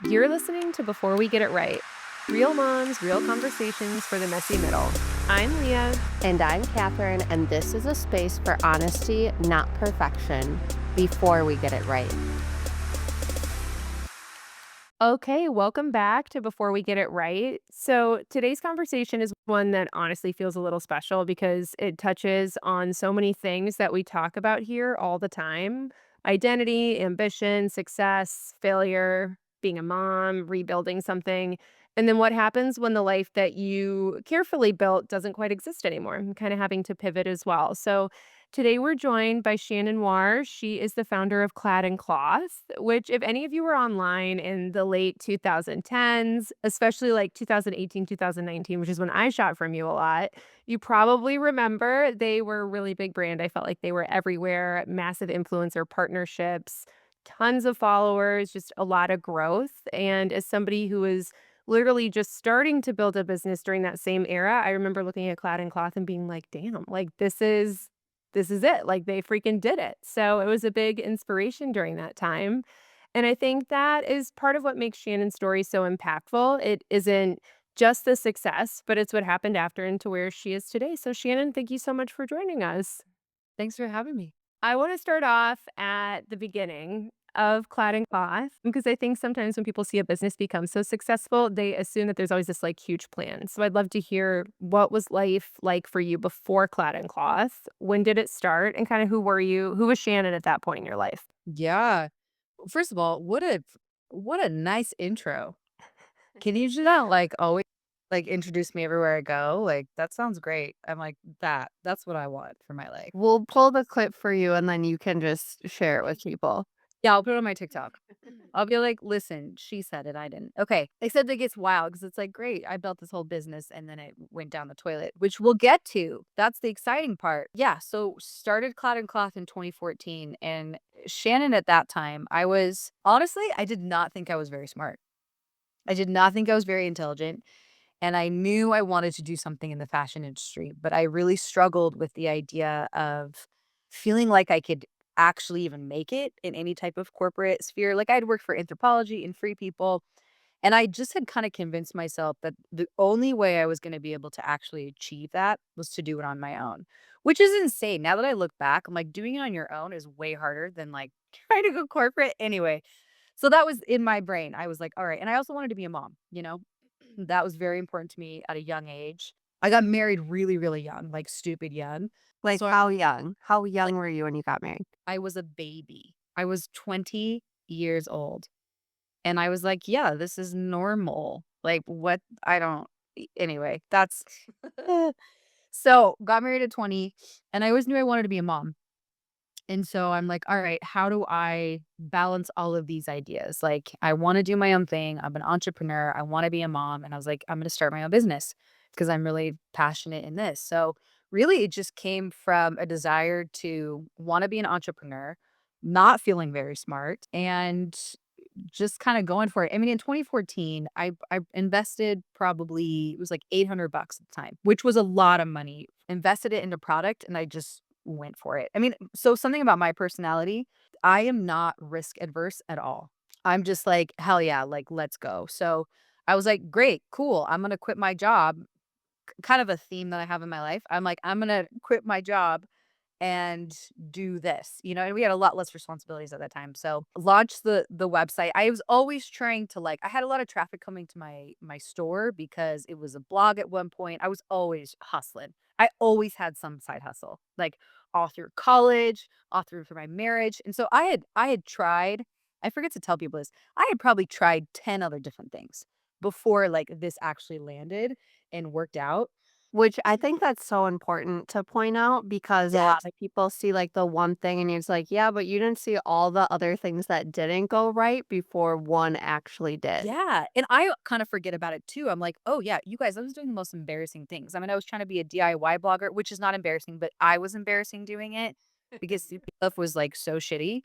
You're listening to Before We Get It Right. Real moms, real conversations for the messy middle. I'm Leah. And I'm Catherine, and this is a space for honesty, not perfection, before we get it right. Okay, welcome back to Before We Get It Right. So, today's conversation is one that honestly feels a little special because it touches on so many things that we talk about here all the time: identity, ambition, success, failure, being a mom, rebuilding something. And then what happens when the life that you carefully built doesn't quite exist anymore, and kind of having to pivot as well. So, today we're joined by Shannon Warr. She is the founder of Clad Cloth, which, if any of you were online in the late 2010s, especially like 2018, 2019, which is when I shot from you a lot, you probably remember they were a really big brand. I felt like they were everywhere, massive influencer partnerships, tons of followers, just a lot of growth. And as somebody who was literally just starting to build a business during that same era, I remember looking at Clad Cloth and being like, damn, like this is it, like, they freaking did it. So, it was a big inspiration during that time, and I think that is part of what makes Shannon's story so impactful. It isn't just the success, but it's what happened after and to where she is today. So, Shannon, thank you so much for joining us. Thanks for having me. I wanna start off at the beginning of Clad and Cloth because I think sometimes when people see a business become so successful, they assume that there's always this, like, huge plan. So I'd love to hear, what was life like for you before Clad and Cloth? When did it start? And kinda who were you? Who was Shannon at that point in your life? Yeah. First of all, what a nice intro. Can you just not like always like introduce me everywhere I go? Like that sounds great. I'm like that. That's what I want for my life. We'll pull the clip for you, and then you can just share it with people. Yeah, I'll put it on my TikTok. I'll be like, listen, she said it, I didn't. Okay. Except it gets wild because it's like, great, I built this whole business and then it went down the toilet, which we'll get to. That's the exciting part. Yeah. So started Cloud and Cloth in 2014. And Shannon at that time, I was honestly, I did not think I was very smart. I did not think I was very intelligent. And I knew I wanted to do something in the fashion industry, but I really struggled with the idea of feeling like I could actually even make it in any type of corporate sphere. Like I'd worked for Anthropologie and Free People, and I just had kind of convinced myself that the only way I was going to be able to actually achieve that was to do it on my own, which is insane. Now that I look back, I'm like, doing it on your own is way harder than like trying to go corporate. Anyway, so that was in my brain. I was like, all right. And I also wanted to be a mom, you know? That was very important to me at a young age. I got married really, really young, like stupid young. Like, So how young? How young like were you when you got married? I was a baby. I was 20 years old. And I was like, yeah, this is normal. Like what I don't anyway, that's so got married at 20 and I always knew I wanted to be a mom. And so I'm like, all right, how do I balance all of these ideas? Like, I want to do my own thing. I'm an entrepreneur. I want to be a mom. And I was like, I'm going to start my own business because I'm really passionate in this. So, really, it just came from a desire to want to be an entrepreneur, not feeling very smart, and just kind of going for it. I mean, in 2014, I invested probably it was like $800 at the time, which was a lot of money. Invested it into product, and I just went for it. I mean, so something about my personality, I am not risk adverse at all. I'm just like, hell yeah, like let's go. So I was like, great, cool. I'm gonna quit my job. Kind of a theme that I have in my life. I'm like, I'm gonna quit my job and do this, and we had a lot less responsibilities at that time. So launched the website. I was always trying to like I had a lot of traffic coming to my store because it was a blog at one point. I was always hustling. I always had some side hustle. Like all through college, all through for my marriage. And so I had tried, I forget to tell people this. I had probably tried 10 other different things before like this actually landed and worked out. Which I think that's so important to point out because a lot Yes. of people see like the one thing and it's like, yeah, but you didn't see all the other things that didn't go right before one actually did. Yeah, and I kind of forget about it too. I'm like, "Oh, yeah, you guys, I was doing the most embarrassing things." I mean, I was trying to be a DIY blogger, which is not embarrassing, but I was embarrassing doing it because the stuff was, like, so shitty.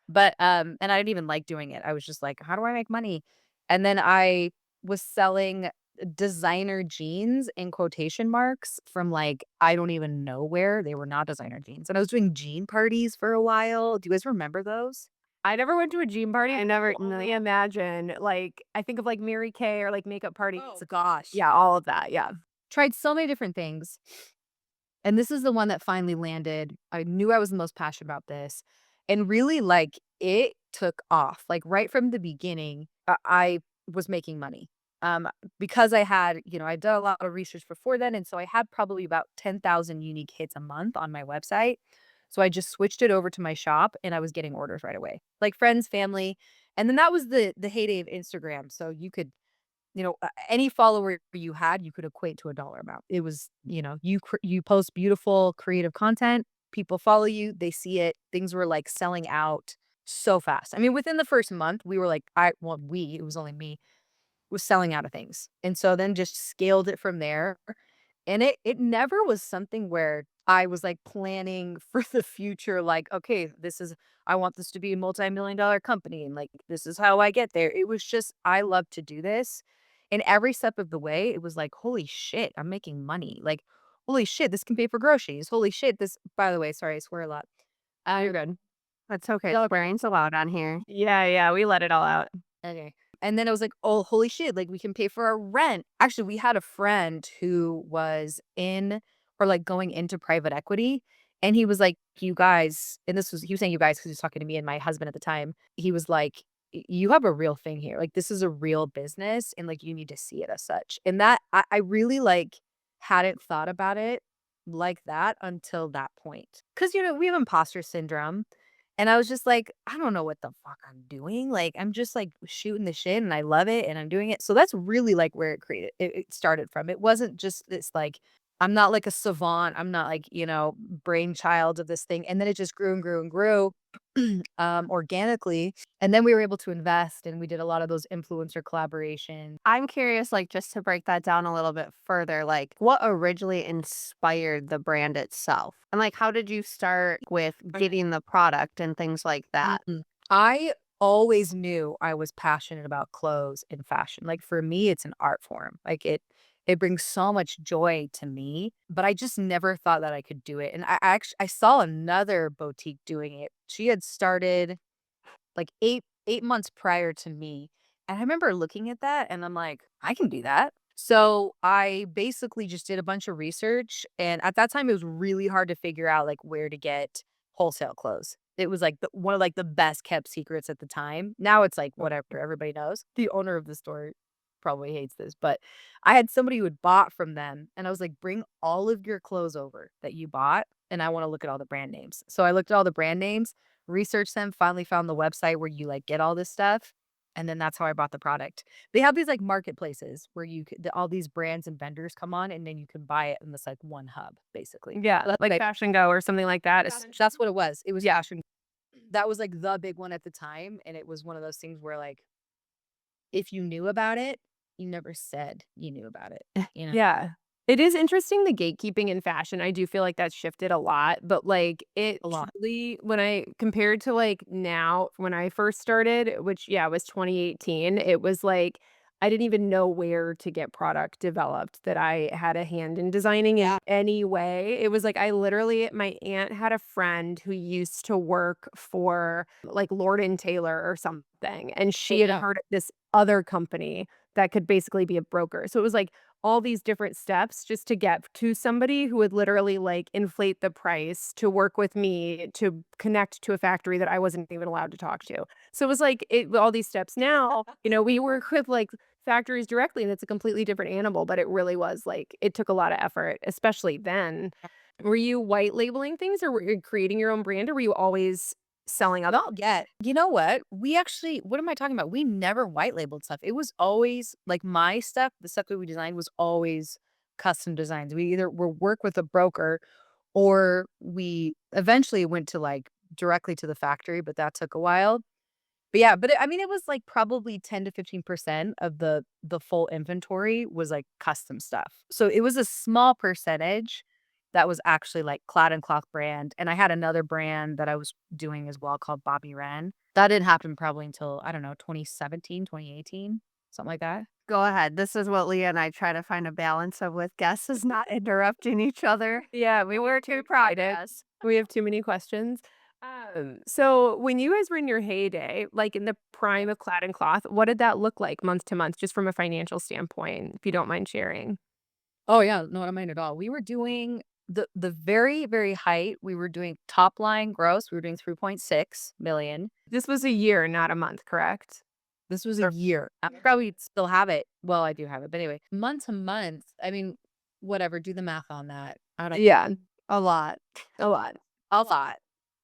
But, and I didn't even like doing it. I was just like, "How do I make money?" And then I was selling designer jeans in quotation marks from, like, I don't even know where. They were not designer jeans, and I was doing jean parties for a while. Do you guys remember those? I never went to a jean party. I never I can no. only imagine, like, I think of, like, Mary Kay or, like, makeup parties. Oh gosh. Yeah, all of that, yeah. Tried so many different things. And this is the one that finally landed. I knew I was the most passionate about this. And really, like, it took off. Like, right from the beginning, I was making money. Um, because I had, I'd done a lot of research before then. And so I had probably about 10,000 unique hits a month on my website. So I just switched it over to my shop and I was getting orders right away. Like friends, family. And then that was the heyday of Instagram. So you could any follower you had, you could equate to a dollar amount. It was, you post beautiful, creative content, people follow you, they see it. Things were like selling out so fast. I mean, within the first month, we were like, it was only me, was selling out of things. And so then just scaled it from there. And it never was something where I was like planning for the future, like, okay, I want this to be a multi-million dollar company and like this is how I get there. It was just I love to do this. And every step of the way, it was like, holy shit, I'm making money. Like, holy shit, this can pay for groceries. Holy shit, this by the way, sorry, I swear a lot. You're Um good. That's okay. Swearing's allowed on here. Yeah, yeah, we let it all out. Okay. And then I was like, "Oh, holy shit, like, we can pay for our rent." Actually, we had a friend who was in or, like, going into private equity, and he was like, "You guys" and this was he was saying "you guys" because he was talking to me and my husband at the time. He was like, You have a real thing here. Like, this is a real business, and, like, you need to see it as such." And that I really, like, hadn't thought about it like that until that point. Because we have imposter syndrome. And I was just like, I don't know what the fuck I'm doing. Like, I'm just like shooting the shit and I love it and I'm doing it. So that's really like where it started from. It wasn't just this like, I'm not like a savant. I'm not like, brainchild of this thing. And then it just grew and grew and grew organically. And then we were able to invest and we did a lot of those influencer collaborations. I'm curious, like, just to break that down a little bit further, like, what originally inspired the brand itself? And, like, how did you start with getting the product and things like that? I always knew I was passionate about clothes and fashion. Like for me, it's an art form. Like it brings so much joy to me, but I just never thought that I could do it. And I saw another boutique doing it. She had started like 8 months prior to me. And I remember looking at that and I'm like, I can do that. So I basically just did a bunch of research. And at that time, it was really hard to figure out like where to get wholesale clothes. It was like one of like the best kept secrets at the time. Now it's like whatever, everybody knows. The owner of the store probably hates this, but I had somebody who had bought from them and I was like, bring all of your clothes over that you bought. And I want to look at all the brand names. So I looked at all the brand names, researched them, finally found the website where you like get all this stuff. And then that's how I bought the product. They have these like marketplaces where all these brands and vendors come on and then you can buy it in this like one hub, basically. Yeah, So that's like what Fashion Go or something like that. that's what it was. It was Yeah. fashion. That was like the big one at the time. And it was one of those things where like if you knew about it, you never said you knew about it. Yeah. It is interesting the gatekeeping in fashion. I do feel like that's shifted a lot, but like it A lot. truly when I compared to like now when I first started, which yeah, was 2018, it was like I didn't even know where to get product developed that I had a hand in designing in Yeah. any way. It was like I literally my aunt had a friend who used to work for like Lord and Taylor or something, and Oh she had yeah. heard of this other company that could basically be a broker. So it was like all these different steps just to get to somebody who would literally like inflate the price to work with me to connect to a factory that I wasn't even allowed to talk to. So it was like all these steps now, we work with like factories directly and it's a completely different animal, but it really was like it took a lot of effort, especially then. Were you white labeling things or were you creating your own brand or were you always selling other? Don't get. You know what? We actually what am I talking about? We never white labeled stuff. It was always like my stuff, the stuff that we designed was always custom designs. We either were work with a broker or we eventually went to like directly to the factory, but that took a while. But yeah, I mean, it was like probably 10 to 15% of the full inventory was like custom stuff. So it was a small percentage that was actually like Clad Cloth brand. And I had another brand that I was doing as well called Bobby Wren. That didn't happen probably until, I don't know, 2017, 2018, something like that. Go ahead. This is what Leah and I try to find a balance of with guests is not interrupting each other. Yeah, we were too proud. Yes. We have too many questions. So when you guys were in your heyday, like in the prime of Clad and Cloth, what did that look like month to month, just from a financial standpoint, if you don't mind sharing? Oh, yeah, no, I don't mind at all. We were doing the very, very height, we were doing top line gross, we were doing 3.6 million. This was a year, not a month, correct? This was a Or year. I probably still have it. Well, I do have it, but anyway, month to month, I mean, whatever, do the math on that. I don't yeah, A lot. a lot. a lot.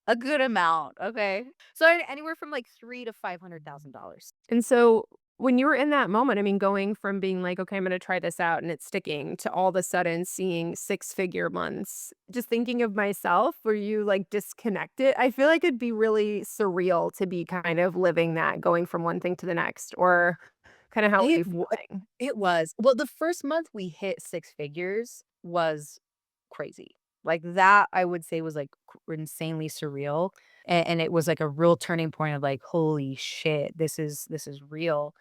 A good amount, okay? So, anywhere from, like, 3 to $500,000. And so when you were in that moment, I mean, going from being like, "Okay, I'm gonna try this out," and it's sticking, to all of a sudden seeing six-figure months. Just thinking of myself, were you, like, disconnected? I feel like it'd be really surreal to be kind of living that, going from one thing to the next, or kinda how were It you wa feeling? it was. Well, the first month we hit 6 figures was crazy. Like, that I would say was, like, insanely surreal, and it was, like, a real turning point of, like, "Holy shit, this is real."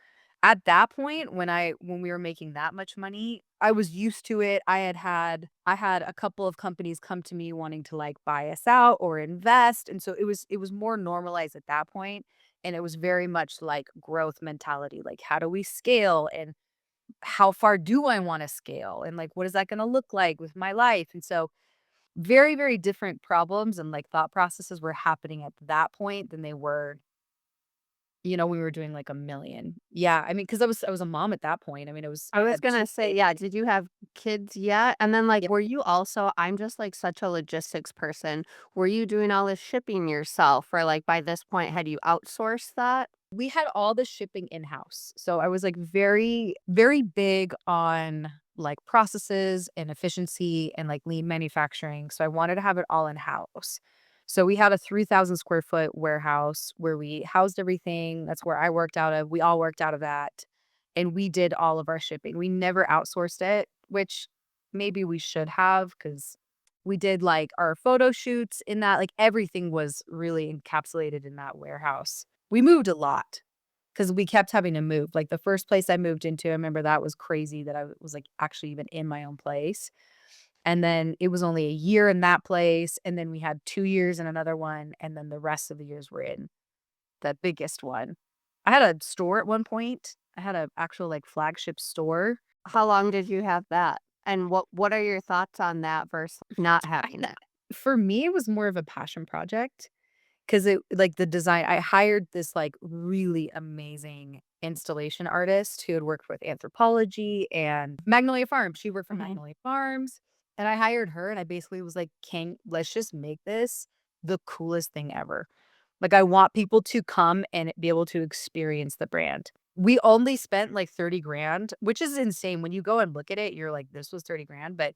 At that point, when we were making that much money, I was used to it. I had a couple of companies come to me wanting to, like, buy us out or invest, and so it was more normalized at that point, and it was very much, like, growth mentality, like, "How do we scale, and how far do I wanna scale, and, like, what is that gonna look like with my life?" And so very, very different problems and, like, thought processes were happening at that point than they were, we were doing, like, a million. Yeah, I mean, because I was a mom at that point. I mean, I I was had 2 gonna say, kids. yeah, did you have kids yet? And then, like, Yep. were you also I'm just, like, such a logistics person. Were you doing all this shipping yourself? Or, like, by this point, had you outsourced that? We had all the shipping in-house. So I was, like, very, very big on, like, processes and efficiency and, like, lean manufacturing, so I wanted to have it all in-house. So we had a 3,000 square foot warehouse where we housed everything. That's where I worked out of. We all worked out of that, and we did all of our shipping. We never outsourced it, which maybe we should have, because we did, like, our photo shoots in that, like, everything was really encapsulated in that warehouse. We moved a lot because we kept having to move. Like, the first place I moved into, I remember that was crazy that I was, like, actually even in my own place, and then it was only a year in that place, and then we had 2 years in another one, and then the rest of the years were in the biggest one. I had a store at one point. I had a actual, like, flagship store. How long did you have that? And what are your thoughts on that versus not I having it? For me, it was more of a passion project. 'Cause it like, the design I hired this, like, really amazing installation artist who had worked with Anthropologie and Magnolia Farms. She worked for Mhm. Magnolia Farms, and I hired her, and I basically was like, "Can let's just make this the coolest thing ever." Like, I want people to come and be able to experience the brand. We only spent, like, 30 grand, which is insane. When you go and look at it, you're like, "This was 30 grand," but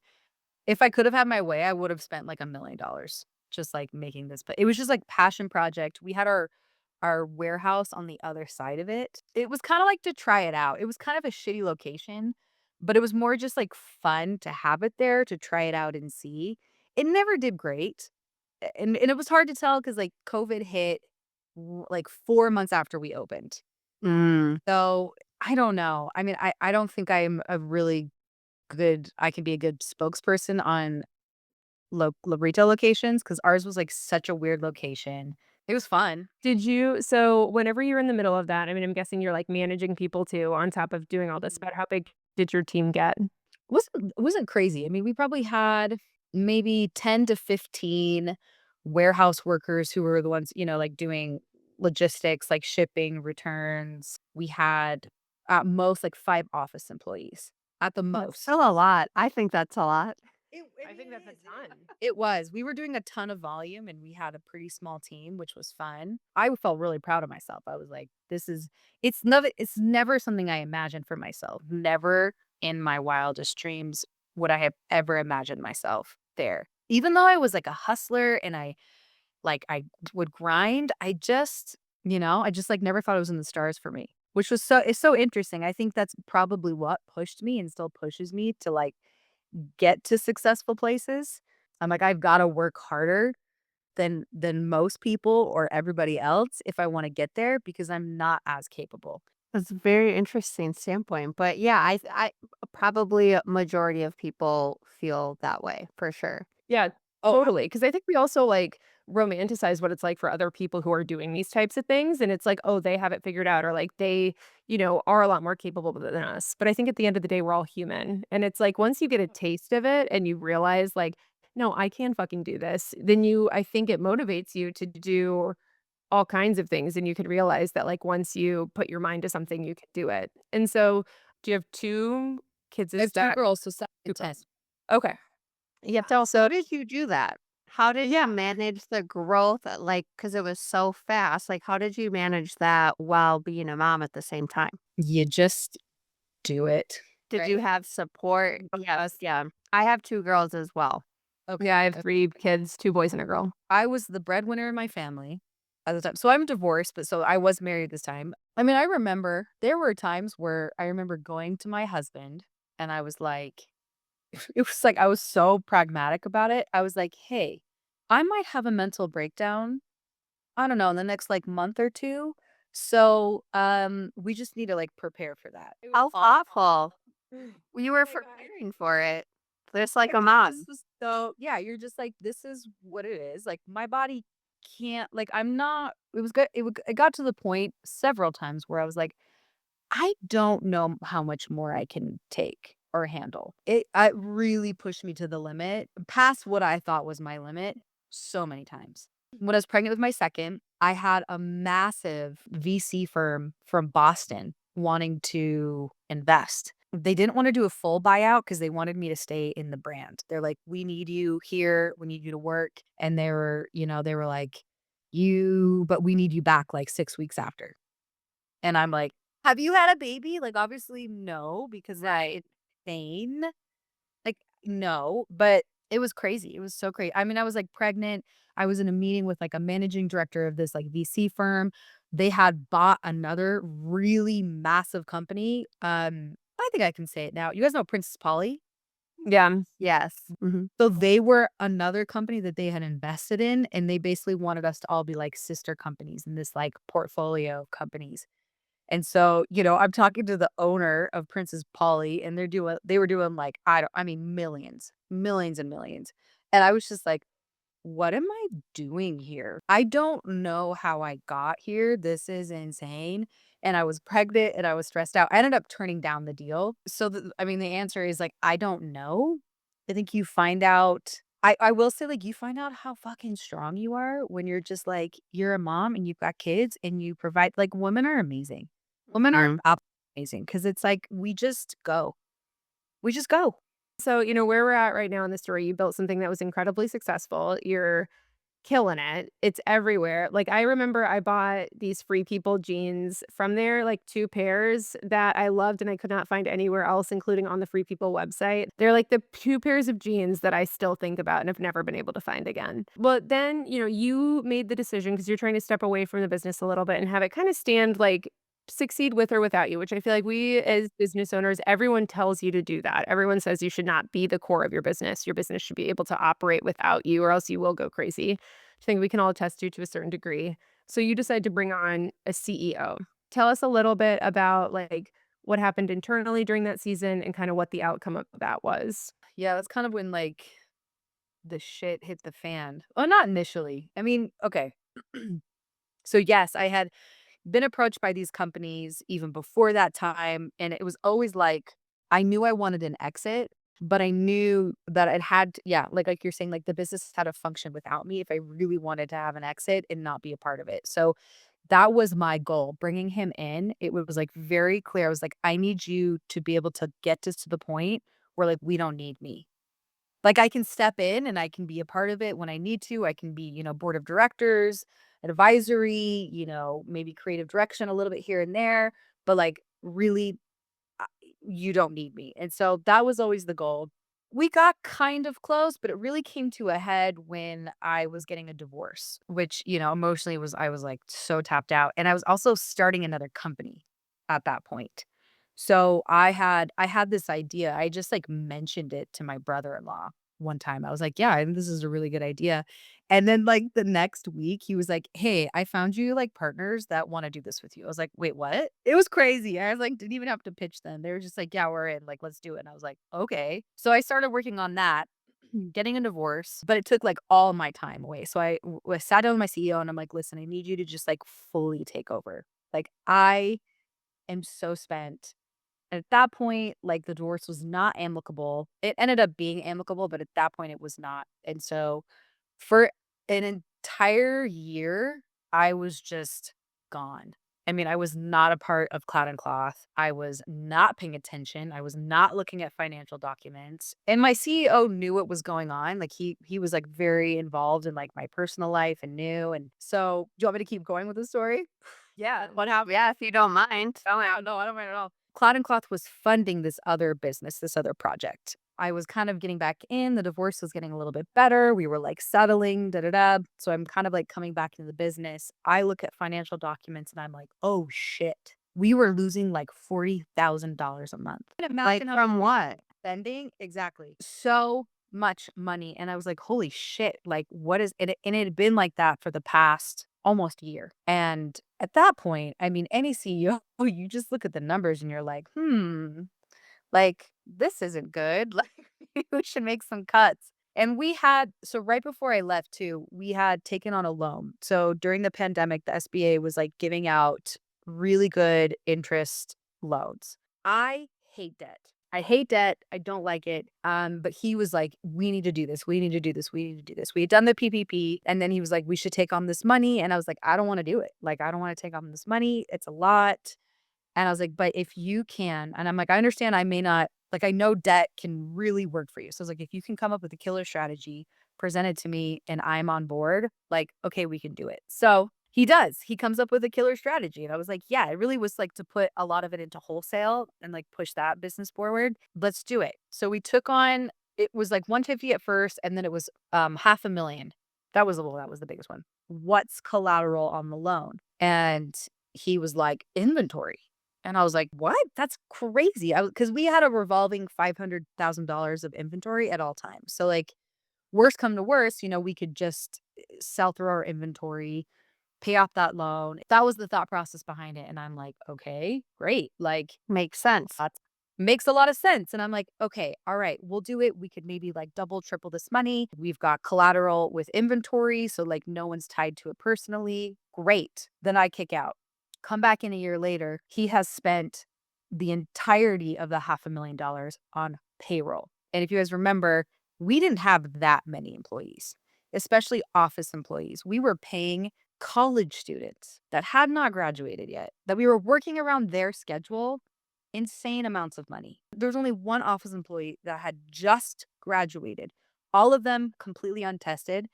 if I could have had my way, I would have spent like $1,000,000 just, like, making this, but it was just, like, passion project. We had our warehouse on the other side of it. It was kinda like to try it out. It was kind of a shitty location, but it was more just, like, fun to have it there to try it out and see. It never did great, and it was hard to tell because, like, COVID hit, like, 4 months after we opened. Mm. So, I don't know. I mean, I don't think I'm a really good I can be a good spokesperson on retail locations, because ours was, like, such a weird location. It was fun. So whenever you're in the middle of that, I mean, I'm guessing you're, like, managing people too on top of doing all this, Mhm. but how big did your team get? Wasn't crazy. I mean, we probably had maybe 10 to 15 warehouse workers who were the ones, like, doing logistics, like shipping, returns. We had, at most, like, 5 office employees, at the That's most. still a lot. I think that's a lot. I think that's a ton. It was. We were doing a ton of volume, and we had a pretty small team, which was fun. I felt really proud of myself. I was like, it's never something I imagined for myself. Never in my wildest dreams would I have ever imagined myself there. Even though I was like a hustler and I would grind, I just like never thought it was in the stars for me, which was it's so interesting. I think that's probably what pushed me and still pushes me to, like, get to successful places. I'm like, I've gotta work harder than most people or everybody else if I wanna get there, because I'm not as capable. That's a very interesting standpoint. But yeah, I probably a majority of people feel that way for sure. Yeah. Oh, Totally, because I think we also, like, romanticize what it's like for other people who are doing these types of things, and it's like, "Oh, they have it figured out," or, like, they, are a lot more capable than us, but I think at the end of the day, we're all human, and it's like, once you get a taste of it and you realize, like, "No, I can fucking do this," then I think it motivates you to do all kinds of things, and you could realize that, like, once you put your mind to something, you can do it, and so, do you have 2 kids? I Is have 2 that girls, so 7 and 10. super okay. Yep. So So how did you do that? How did you yeah. manage the growth, like, because it was so fast, like, how did you manage that while being a mom at the same time? You just do it, Did you right? have support? Yes, yeah. I have 2 girls as well. Okay. Yeah, I have 3 kids, 2 boys and a girl. I was the breadwinner in my family at the time. So I'm divorced, but so I was married this time. I mean, I remember there were times where I remember going to my husband and I was like, it was like I was so pragmatic about it. I was like, hey, I might have a mental breakdown. I don't know, in the next like month or two. So we just need to like prepare for that. It was How awful. thoughtful. You Oh were my God. preparing for it, just like Like, a this mom. is so yeah, you're just like, "This is what it is." Like, my body can't like, I'm not it was good it got to the point several times where I was like, "I don't know how much more I can take or handle." It really pushed me to the limit, past what I thought was my limit so many times. When I was pregnant with my second, I had a massive VC firm from Boston wanting to invest. They didn't wanna do a full buyout because they wanted me to stay in the brand. They're like, "We need you here. We need you to work." And they were like, "You but we need you back, like, 6 weeks after." And I'm like, "Have you had a baby?" Like, obviously, no, because that's insane. Like, no, but it was crazy. It was so crazy. I mean, I was, like, pregnant. I was in a meeting with, like, a managing director of this, like, VC firm. They had bought another really massive company. I think I can say it now. You guys know Princess Polly? Yeah. Yes. Mhm. So they were another company that they had invested in, and they basically wanted us to all be, like, sister companies in this, like, portfolio of companies. And so, I'm talking to the owner of Princess Polly and they were doing like, I mean, millions, millions and millions. And I was just like, what am I doing here? I don't know how I got here. This is insane. And I was pregnant and I was stressed out. I ended up turning down the deal. So, I mean, the answer is like, I don't know. I think you find out. I will say, like, you find out how fucking strong you are when you're just like, you're a mom and you've got kids and you provide, like, women are amazing. Women are Mhm. absolutely amazing because it's like, we just go. We just go. So, where we're at right now in the story, you built something that was incredibly successful. You're killing it. It's everywhere. Like, I remember I bought these Free People jeans from there, like 2 pairs that I loved and I could not find anywhere else, including on the Free People website. They're like the 2 pairs of jeans that I still think about and have never been able to find again. But then, you made the decision because you're trying to step away from the business a little bit and have it kind of stand like succeed with or without you, which I feel like we as business owners, everyone tells you to do that. Everyone says you should not be the core of your business. Your business should be able to operate without you or else you will go crazy. I think we can all attest to a certain degree. So you decide to bring on a CEO. Tell us a little bit about like what happened internally during that season and kind of what the outcome of that was. Yeah, that's kind of when like the shit hit the fan. Well, not initially. I mean, okay. So yes, I had been approached by these companies even before that time, and it was always like I knew I wanted an exit, but I knew that it had yeah, like you're saying, like the business had to function without me if I really wanted to have an exit and not be a part of it. So that was my goal, bringing him in. It was like very clear. I was like, I need you to be able to get this to the point where like we don't need me. Like, I can step in and I can be a part of it when I need to. I can be, board of directors, advisory, maybe creative direction a little bit here and there, but like really uh, you don't need me. And so that was always the goal. We got kind of close, but it really came to a head when I was getting a divorce, which, emotionally was I was like so tapped out. And I was also starting another company at that point. So I had this idea. I just like mentioned it to my brother-in-law one time. I was like, "Yeah, I think this is a really good idea." And then like the next week he was like, "Hey, I found you like partners that want to do this with you." I was like, "Wait, what?" It was crazy. I was like, didn't even have to pitch them. They were just like, "Yeah, we're in. Like, let's do it." And I was like, "Okay." So I started working on that. getting a divorce, but it took like all my time away. So I sat down with my CEO and I'm like, listen, I need you to just like fully take over. Like, I am so spent. And at that point, like the divorce was not amicable. It ended up being amicable, but at that point it was not. And so for an entire year, I was just gone. I mean, I was not a part of Cloud and Cloth. I was not paying attention. I was not looking at financial documents. And my CEO knew what was going on. Like he was like very involved in like my personal life and knew. And so, do you want me to keep going with the story? Yeah. What happened? Yeah, if you don't mind. Oh, yeah, no, I don't mind at all. Cloud and Cloth was funding this other business, this other project. I was kind of getting back in. The divorce was getting a little bit better. We were like settling, da da da. So I'm kind of like coming back into the business. I look at financial documents and I'm like, oh shit. We were losing like $40,000 a month. Like from what? Spending exactly so much money. And I was like, holy shit. Like, what is it? And it had been like that for the past almost year. And at that point, I mean, any CEO, you just look at the numbers and you're like, like, this isn't good. Like, we should make some cuts. And we had, so right before I left too, we had taken on a loan. So during the pandemic, the SBA was like giving out really good interest loans. I hate debt. I hate debt. I don't like it. But he was like, we need to do this. We need to do this. We need to do this. We had done the PPP. And then he was like, we should take on this money. And I was like, I don't want to do it. Like, I don't want to take on this money. It's a lot. And I was like, but if you can, and I'm like, I understand I may not, like, I know debt can really work for you. So I was like, if you can come up with a killer strategy, present it to me and I'm on board, like, okay, we can do it. So he does. He comes up with a killer strategy. And I was like, yeah, it really was like to put a lot of it into wholesale and like push that business forward. Let's do it. So we took on, it was like 150 at first, and then it was 500,000. That was the biggest one. What's collateral on the loan? And he was like, inventory. And I was like, "What? That's crazy." Because we had a revolving $500,000 of inventory at all times. So, like, worst come to worst, we could just sell through our inventory, pay off that loan. That was the thought process behind it. And I'm like, "Okay, great." Like, Makes sense. that makes a lot of sense. And I'm like, "Okay, all right, we'll do it. We could maybe like double, triple this money. We've got collateral with inventory. So, like, no one's tied to it personally. Great." Then I kick out. Come back in a year later, he has spent the entirety of the $500,000 on payroll. And if you guys remember, we didn't have that many employees, especially office employees. We were paying college students that had not graduated yet, that we were working around their schedule, insane amounts of money. There's only one office employee that had just graduated, all of them completely untested.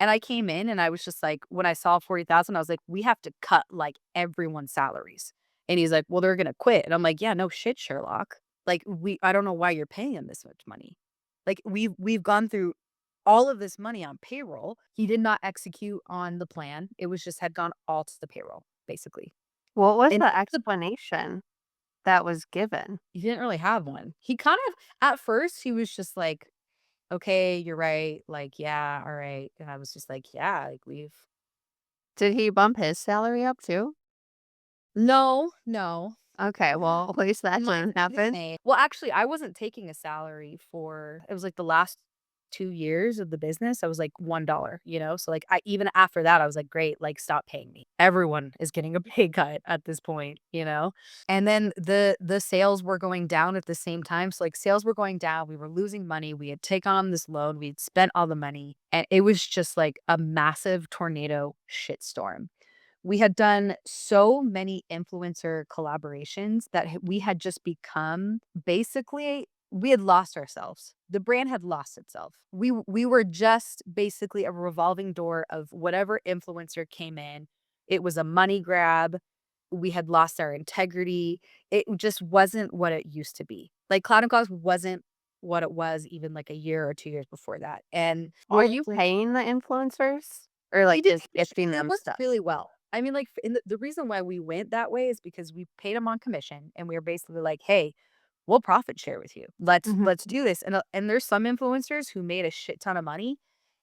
And I came in and I was just like, when I saw 40,000, I was like, we have to cut like everyone's salaries. And he's like, well, they're going to quit. And I'm like, yeah, no shit, Sherlock. Like, I don't know why you're paying him this much money. Like, we've gone through all of this money on payroll. He did not execute on the plan. It was just had gone all to the payroll, basically. What was And the explanation that was given? he didn't really have one. He kind of, at first, he was just like, okay, you're right. Like, yeah, all right. And I was just like, yeah, like Did he bump his salary up too? no, no. Okay, well, at least that didn't happen. Well, actually, I wasn't taking a salary for it was like the last 2 years of the business. I was like $1, So like I even after that, I was like, great, like stop paying me. Everyone is getting a pay cut at this point. And then the sales were going down at the same time. So like sales were going down, we were losing money, we had taken on this loan, we'd spent all the money, and it was just like a massive tornado shitstorm. We had done so many influencer collaborations that we had just become basically we had lost ourselves. The brand had lost itself. We were just basically a revolving door of whatever influencer came in. It was a money grab. We had lost our integrity. It just wasn't what it used to be. Like Cloud and Cloth wasn't what it was even like a year or 2 years before that. And Were you paying the influencers or we like did just gifting them worked stuff? really well. I mean, like, in the reason why we went that way is because we paid them on commission, and we were basically like, "Hey, we'll profit share with you. Let's Mhm. let's do this." And there's some influencers who made a shit ton of money,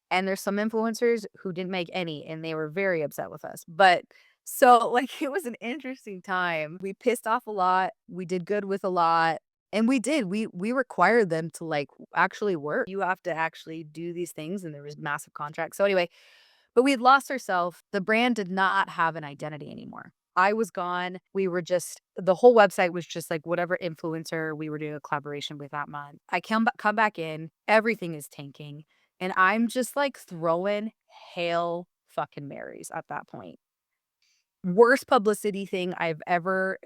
and there's some influencers who didn't make any, and they were very upset with us. But so, like, it was an interesting time. We pissed off a lot. We did good with a lot. And we did. We required them to, like, actually work. You have to actually do these things, and there was massive contracts. So anyway, but we had lost ourselves. The brand did not have an identity anymore. I was gone. We were just the whole website was just like whatever influencer we were doing a collaboration with that month. I come back in, everything is tanking, and I'm just like throwing hail fucking Marys at that point. Worst publicity thing I've ever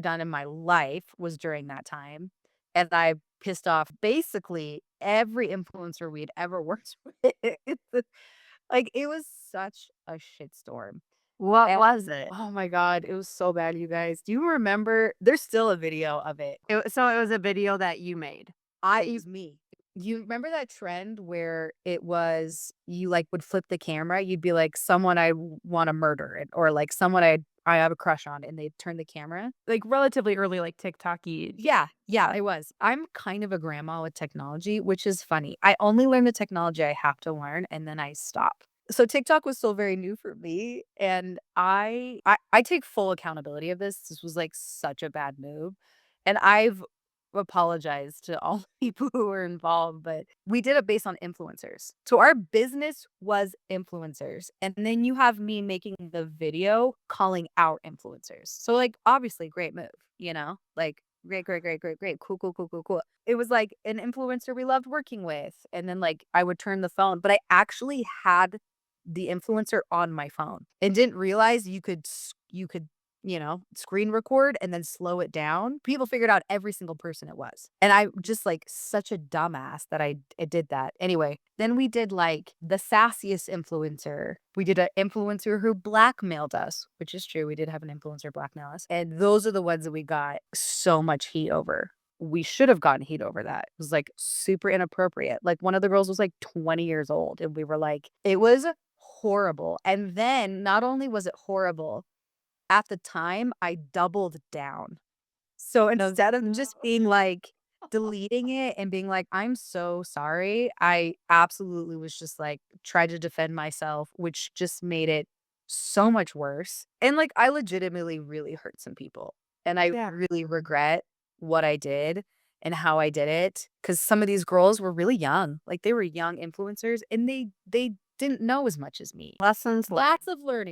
done in my life was during that time, and I pissed off basically every influencer we'd ever worked with. Like, it was such a shitstorm. What And was it? oh my god, it was so bad, you guys. Do you remember there's still a video of it. So it was a video that you made. It was me. You remember that trend where it was you, like, would flip the camera? You'd be like, "Someone I wanna murder," it or, like, "Someone I have a crush on," and they'd turn the camera? Like, relatively early, like, TikTok-y. Yeah, yeah, I was. I'm kind of a grandma with technology, which is funny. I only learn the technology I have to learn, and then I stop. So TikTok was still very new for me, and I take full accountability of this. This was, like, such a bad move, and I've apologized to all the people who were involved, but we did it based on influencers. So our business was influencers, and then you have me making the video calling out influencers. So, like, obviously great move, you know? Like, great, great, great, great, great, cool, cool, cool, cool, cool. It was like an influencer we loved working with, and then, like, I would turn the phone, but I actually had the influencer on my phone and didn't realize you could, you know, screen record and then slow it down. People figured out every single person it was. And I just like such a dumbass that I did that. Anyway, then we did like the sassiest influencer. We did an influencer who blackmailed us, which is true. We did have an influencer blackmail us. And those are the ones that we got so much heat over. We should have gotten heat over that. It was like super inappropriate. Like one of the girls was like 20 years old and we were like, it was horrible. And then not only was it horrible, at the time, I doubled down. So instead of just being like deleting it and being like, "I'm so sorry," I absolutely was just like, tried to defend myself, which just made it so much worse. And like, I legitimately really hurt some people. And I Yeah. really regret what I did and how I did it. Cause some of these girls were really young. Like they were young influencers and they didn't know as much as me. Lessons learned.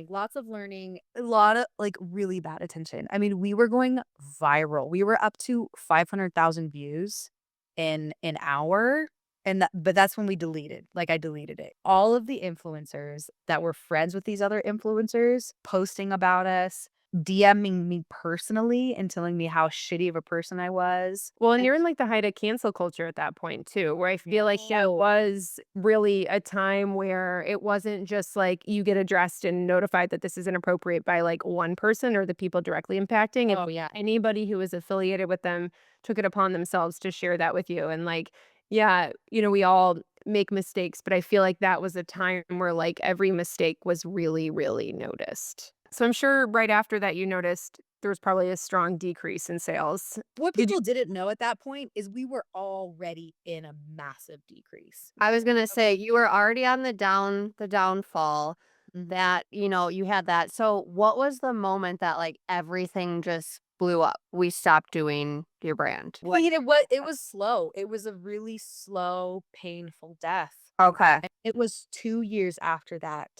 Lots of learning, a lot of, like, really bad attention. I mean, we were going viral. We were up to 500,000 views in an hour, and but that's when we deleted. Like, I deleted it. All of the influencers that were friends with these other influencers posting about us, DMing me personally and telling me how shitty of a person I was. Well, and you're in, like, the height of cancel culture at that point too, where I feel like that was really a time where it wasn't just, like, you get addressed and notified that this is inappropriate by, like, one person or the people directly impacting, and Oh, yeah. anybody who was affiliated with them took it upon themselves to share that with you, and, like, yeah, we all make mistakes, but I feel like that was a time where, like, every mistake was really, really noticed. So I'm sure right after that, you noticed there was probably a strong decrease in sales. What Did you people didn't know at that point is we were already in a massive decrease. I was gonna say you were already on the downfall Mhm. that, you had that. So what was the moment that like everything just blew up? We stopped doing your brand. I mean, it was slow. It was a really slow, painful death. Okay. And it was 2 years after that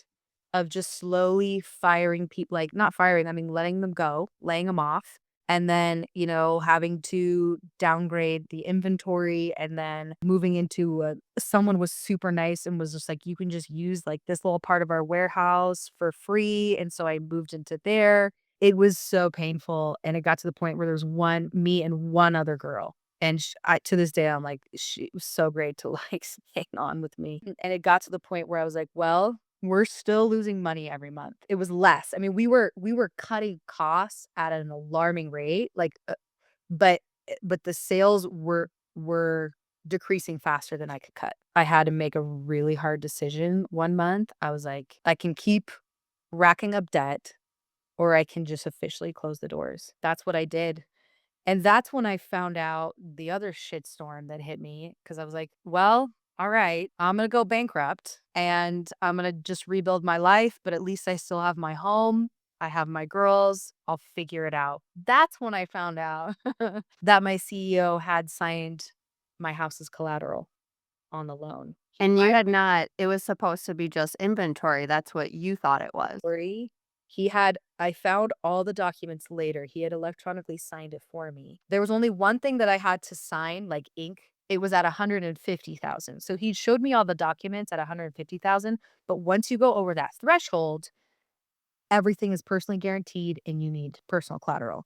of just slowly firing people like, not firing, I mean, letting them go, laying them off, and then, having to downgrade the inventory and then moving into someone was super nice and was just like, "You can just use, like, this little part of our warehouse for free," and so I moved into there. It was so painful, and it got to the point where there was me and one other girl. And to this day, I'm like, she was so great to like hang on with me. And it got to the point where I was like, well, we're still losing money every month. It was less. I mean, we were cutting costs at an alarming rate, like, but but the sales were decreasing faster than I could cut. I had to make a really hard decision one month. I was like, I can keep racking up debt or I can just officially close the doors. That's what I did. And that's when I found out the other shitstorm that hit me because I was like, well, all right, I'm going to go bankrupt and I'm going to just rebuild my life, but at least I still have my home. I have my girls, I'll figure it out. That's when I found out that my CEO had signed my house as collateral on the loan. And you I had not it was supposed to be just inventory, that's what you thought it was. worry. I found all the documents later. He had electronically signed it for me. There was only one thing that I had to sign, like ink. It was at 150,000. So he showed me all the documents at 150,000. But once you go over that threshold, everything is personally guaranteed and you need personal collateral.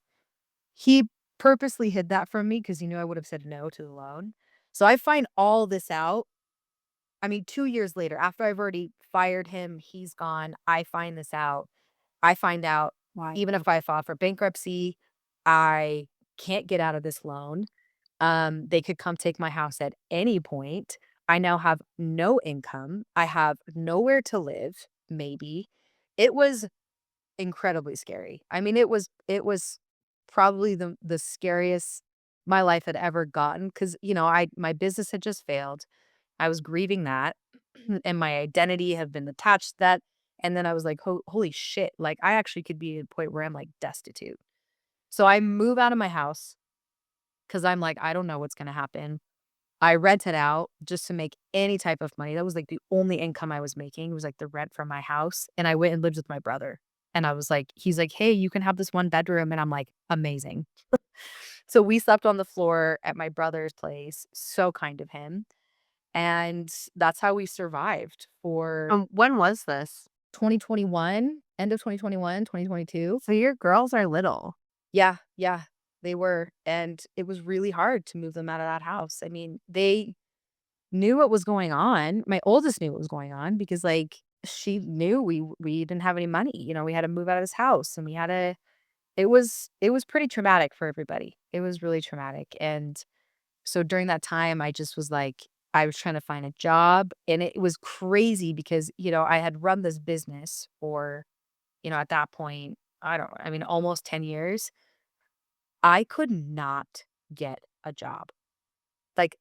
He purposely hid that from me because he knew I would have said no to the loan. So I find all this out. I mean, 2 years later, after I've already fired him, he's gone. I find this out. I find out Why? even if I file for bankruptcy, I can't get out of this loan. They could come take my house at any point. I now have no income. I have nowhere to live, maybe. It was incredibly scary. I mean, it was probably the scariest my life had ever gotten because, my business had just failed. I was grieving that, and my identity had been attached to that, and then I was like, Holy shit," like, I actually could be at a point where I'm, like, destitute. So I move out of my house because 'cause I'm like, "I don't know what's gonna happen." I rented out just to make any type of money. That was, like, the only income I was making was, like, the rent from my house, and I went and lived with my brother, and I was like he's like, "Hey, you can have this 1 bedroom," and I'm like, "Amazing." So we slept on the floor at my brother's place, so kind of him. And that's how we survived for When was this? 2021, end of 2021, 2022. So your girls are little. Yeah, yeah, they were, and it was really hard to move them out of that house. I mean, they knew what was going on. My oldest knew what was going on because, like, she knew we didn't have any money, we had to move out of this house, and we had to it was pretty traumatic for everybody. It was really traumatic, and so during that time, I just was like, I was trying to find a job and it was crazy because, I had run this business for, at that point, I mean, almost 10 years. I could not get a job. Like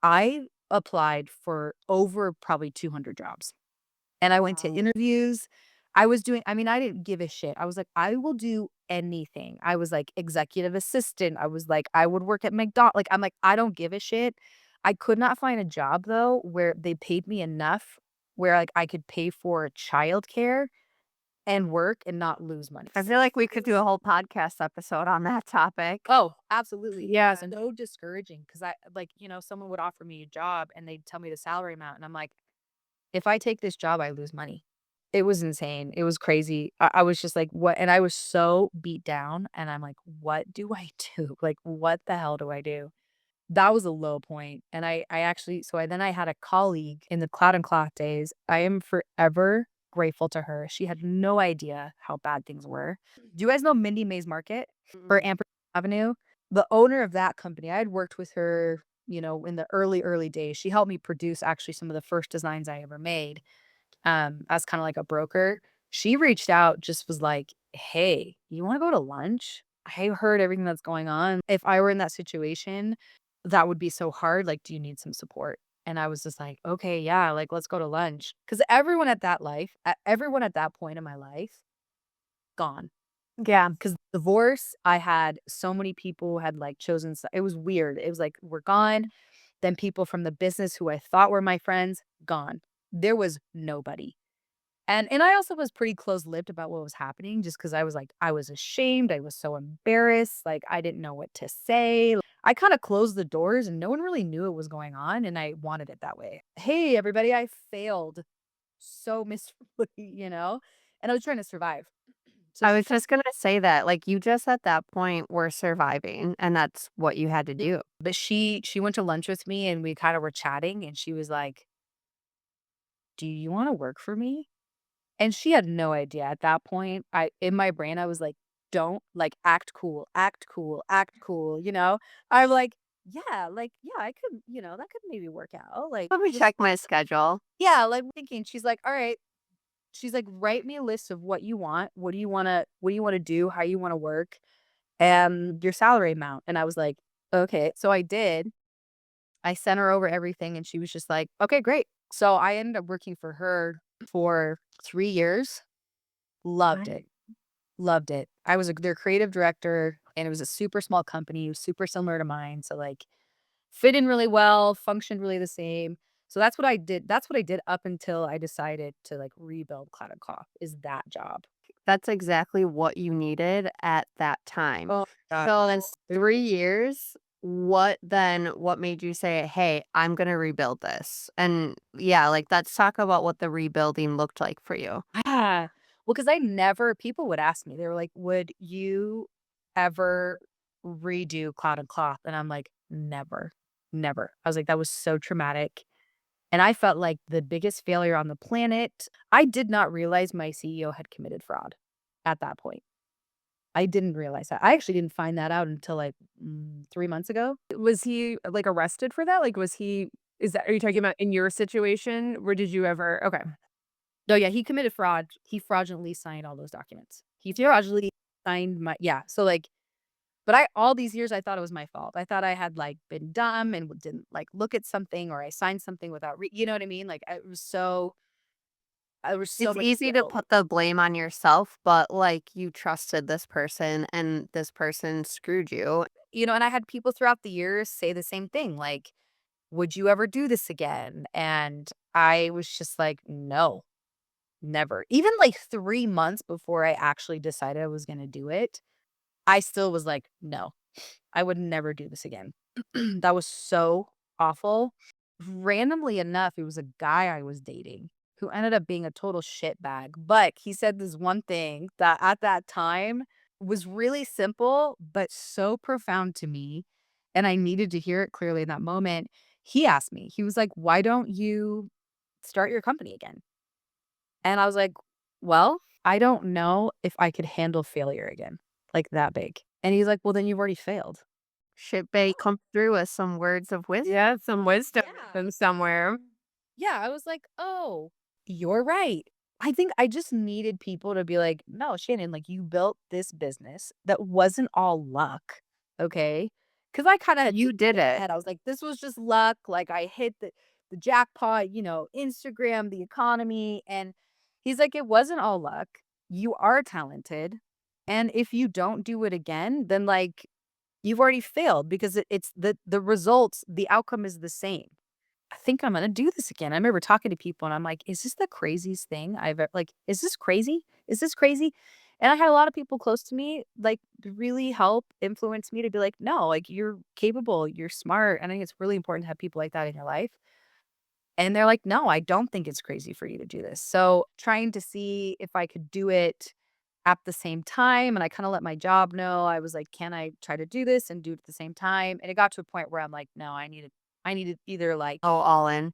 I applied for over probably 200 jobs. And I went to Wow. interviews. I mean, I didn't give a shit. I was like, I will do anything. I was like executive assistant. I was like, I would work at McDonald's. Like, I'm like, I don't give a shit. I could not find a job though where they paid me enough where like I could pay for childcare and work and not lose money. I feel like we could do a whole podcast episode on that topic. Oh, absolutely. Yeah. So discouraging because I like, someone would offer me a job and they'd tell me the salary amount. And I'm like, if I take this job, I lose money. It was insane. It was crazy. I was just like, "What?" And I was so beat down, and I'm like, "What do I do? Like, what the hell do I do?" That was a low point, and I actually I had a colleague in the Cloud and Cloth days. I am forever grateful to her. She had no idea how bad things were. Do you guys know Mindy Mays Market or Mm. Amber Avenue? The owner of that company, I had worked with her, in the early days. She helped me produce actually some of the first designs I ever made as kinda like a broker. She reached out, just was like, "Hey, you wanna go to lunch? I heard everything that's going on. If I were in that situation, that would be so hard, like, do you need some support?" And I was just like, "Okay, yeah, like, let's go to lunch." Because everyone at that point in my life, gone. Yeah. Because divorce, I had so many people had, like, chosen it was weird. It was like, "We're gone." Then people from the business who I thought were my friends, gone. There was nobody. And I also was pretty close-lipped about what was happening just because I was, like, I was ashamed, I was so embarrassed, like, I didn't know what to say. I kinda closed the doors and no one really knew what was going on, and I wanted it that way. "Hey, everybody, I failed so miserably," you know? And I was trying to survive. So I was just gonna say that, like, you just at that point were surviving, and that's what you had to do. but she went to lunch with me, and we kinda were chatting, and she was like, "Do you wanna work for me?" And she had no idea at that point. In my brain, I was like, "Don't, like, act cool, act cool, act cool," you know? I'm like, yeah, I could, that could maybe work out, like, Let me just check my schedule. yeah, like, thinking she's like, "Alright." She's like, "Write me a list of what you want. What do you wanna do, how you wanna work, and your salary amount." And I was like, "Okay." So I did. I sent her over everything, and she was just like, "Okay, great." So I ended up working for her for 3 years. Loved Nice. it. Loved it. I was their creative director, and it was a super small company, it was super similar to mine, so, like, fit in really well, functioned really the same. So that's what I did. That's what I did up until I decided to, like, rebuild Clad Cloth, is that job. That's exactly what you needed at that time. Oh god. So in 3 years, what made you say, "Hey, I'm gonna rebuild this?" And yeah, like, let's talk about what the rebuilding looked like for you. Ah. Well, because I never people would ask me, they were like, "Would you ever redo Cloud and Cloth?" And I'm like, "Never, never." I was like, "That was so traumatic." And I felt like the biggest failure on the planet. I did not realize my CEO had committed fraud at that point. I didn't realize that. I actually didn't find that out until, like, 3 months ago. Was he, like, arrested for that? Like, was he is that are you talking about in your situation? Or did you ever okay. No, yeah, he committed fraud. He fraudulently signed all those documents. He fraudulently signed my yeah, so, like but I all these years, I thought it was my fault. I thought I had, like, been dumb and didn't, like, look at something or I signed something without you know what I mean? Like, I was so It's much easy to guilt. put the blame on yourself, but, like, you trusted this person and this person screwed you. You know, and I had people throughout the years say the same thing, like, "Would you ever do this again?" And I was just like, "No, never." Even, like, 3 months before I actually decided I was gonna do it, I still was like, "No, I would never do this again." That was so awful. Randomly enough, it was a guy I was dating who ended up being a total shitbag, but he said this one thing that at that time was really simple, but so profound to me, and I needed to hear it clearly in that moment. He asked me, he was like, "Why don't you start your company again?" And I was like, "Well, I don't know if I could handle failure again, like that big." And he's like, "Well, then you've already failed." Shit may come through with some words of wisdom. Yeah, some wisdom Yeah. from somewhere. Yeah, I was like, "Oh, you're right." I think I just needed people to be like, "No, Shannon, like, you built this business that wasn't all luck, okay?" Because I kinda You did it. head, I was like, "This was just luck, like, I hit the jackpot, you know, Instagram, the economy," and he's like, "It wasn't all luck. You are talented, and if you don't do it again, then, like, you've already failed because it's the results, the outcome is the same." I think I'm gonna do this again. I remember talking to people and I'm like, "Is this the craziest thing I've like, is this crazy? Is this crazy?" And I had a lot of people close to me, like, really help influence me to be like, "No, like, you're capable, you're smart." And I think it's really important to have people like that in your life. And they're like, "No, I don't think it's crazy for you to do this." So trying to see if I could do it at the same time, and I kinda let my job know. I was like, "Can I try to do this and do it at the same time?" And it got to a point where I'm like, "No, I needed either, like, Oh, all in.